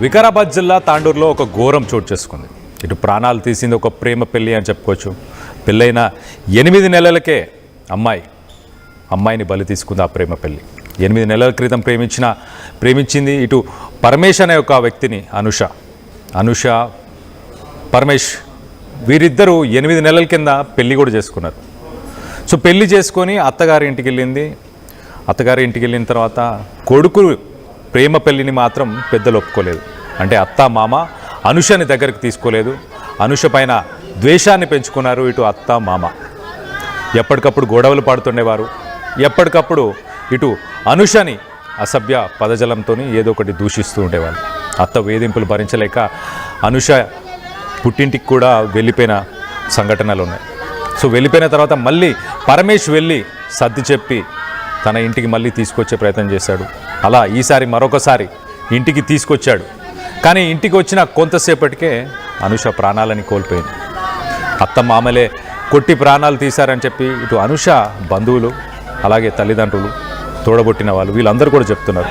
వికారాబాద్ జిల్లా తాండూరులో ఒక ఘోరం చోటు చేసుకుంది. ఇటు ప్రాణాలు తీసింది ఒక ప్రేమ పెళ్ళి అని చెప్పుకోవచ్చు. పెళ్ళైన 8 నెలలకే అమ్మాయిని బలి తీసుకుంది. ఆ ప్రేమ పెళ్ళి 8 నెలల క్రితం ప్రేమించింది ఇటు పరమేష్ అనే ఒక వ్యక్తిని. అనుష పరమేష్ వీరిద్దరూ 8 నెలల కింద పెళ్ళి కూడా చేసుకున్నారు. సో పెళ్ళి చేసుకొని అత్తగారి ఇంటికి వెళ్ళిన తర్వాత కొడుకు ప్రేమ పెళ్ళిని మాత్రం పెద్దలు ఒప్పుకోలేదు. అంటే అత్త మామ అనుషని దగ్గరికి తీసుకోలేదు. అనుష పైన ద్వేషాన్ని పెంచుకున్నారు ఇటు అత్త మామ. ఎప్పటికప్పుడు గొడవలు పడుతుండేవారు. ఎప్పటికప్పుడు ఇటు అనుషని అసభ్య పదజలంతో ఏదో ఒకటి దూషిస్తూ ఉండేవారు. అత్త వేధింపులు భరించలేక అనుష పుట్టింటికి కూడా వెళ్ళిపోయిన సంఘటనలు ఉన్నాయి. సో వెళ్ళిపోయిన తర్వాత మళ్ళీ పరమేష్ వెళ్ళి సర్ది చెప్పి తన ఇంటికి మళ్ళీ తీసుకొచ్చే ప్రయత్నం చేశాడు. అలా ఈసారి మరొకసారి ఇంటికి తీసుకొచ్చాడు. కానీ ఇంటికి వచ్చిన కొంతసేపటికే అనుష ప్రాణాలని కోల్పోయింది. అత్త మామలే కొట్టి ప్రాణాలు తీశారని చెప్పి ఇటు అనుష బంధువులు అలాగే తల్లిదండ్రులు తోడబొట్టిన వాళ్ళు వీళ్ళందరూ కూడా చెప్తున్నారు.